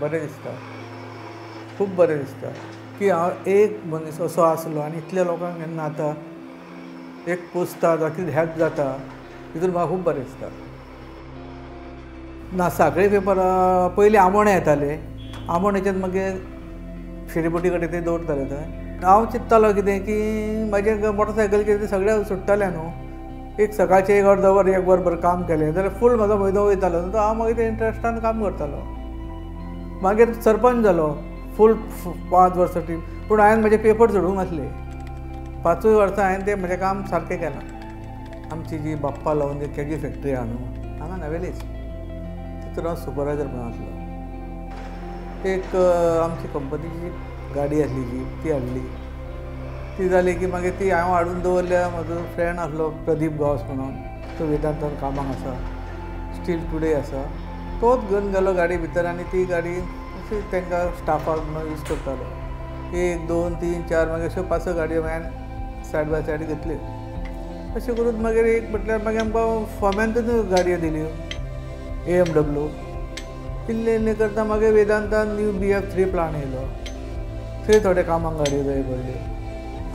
बरें दिसता, खूब बरें दिसता की हांव एक मनीस असो आसलो आनी इतल्या लोकांक केन्ना आतां एक पोसता जावं कितें हेल्प जाता तितून म्हाका खूब बरें दिसता. ना साखळे पेपर पयलीं आमोणे येताले, आमोणेच्यान मागीर फेरीबोटी कडेन ते दवरताले थंय. हांव चिंत्तालो कितें की म्हाजे मोटरसायकलीचेर सगळे सुट्टाले न्हू, एक सकाळचें एक अर्द वर एक वरभर काम केलें जाल्यार फूल म्हाजो म्हयनो वयतालो. हांव मागीर ते इंट्रस्टान काम करतालो. मागीर सरपंच जालो फूल 5 वर्सां टीम. पूण हांवें म्हजे पेपर सोडूंक नासले. 5 वर्सां हांवें तें म्हजें काम सारकें केलां. आमची जी बाप्पा लावून केजी फॅक्टरी आहा न्हू हांगा नावेलीच, तितून हांव सुपरवायझर म्हणून आसलो. एक आमची कंपनीची गाडी आसली जी ती हाडली. ती जाली की मागीर ती हांवें हाडून दवरल्या. म्हजो फ्रेंड आसलो प्रदीप गांवस म्हणून, तो वेदांतान कामाक आसा, स्टील टुडे आसा. तोच घेवन गेलो गाडी भितर आनी ती गाडी अशी तांकां स्टाफाक म्हणून यूज करतालो. 1, 2, 3, 4 मागीर अश्यो 5 गाडयो हांवें सायड बाय सायड घेतल्यो. अशें करून मागीर एक म्हटल्यार मागीर आमकां फोम्यांतूच गाडयो दिल्यो AMW. इल्लें इल्लें करता मागीर वेदांतान न्यू BF3 प्लांट येयलो. थंय थोडे कामाक गाडयो जाय पडल्यो.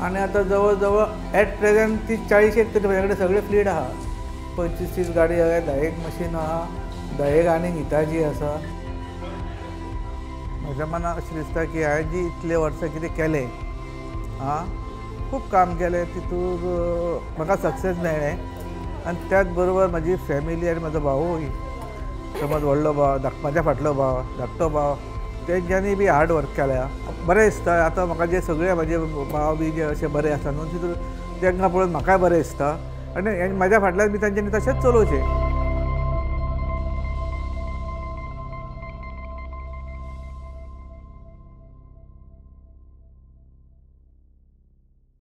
आनी आतां जवळ जवळ एट प्रेझेंट 30-40 तरी म्हाजे कडेन सगळे फ्लीट आहा. 25-30 गाडी आहा, 10 मशीन आहा, 10 आनीक हिताची आसा. म्हज्या मनाक अशें दिसता की हांवें जी इतले वर्सां कितें केलें, खूब काम केलें, तितून म्हाका सक्सेस मेळ्ळें. आनी त्याच बरोबर म्हाजी फॅमिली आनी म्हजो भावूय, समज व्हडलो भाव, म्हाज्या फाटलो भाव, धाकटो भाव, तेंच्यांनी बी हार्ड वर्क केल्या. बरें दिसता. आतां म्हाका जे सगळे म्हाजे भाव बी जे अशे बरे आसा न्हू, तितून तांकां पळोवन म्हाकाय बरें दिसता. आनी म्हाज्या फाटल्यान बी तांच्यांनी तशेंच चलोवचें.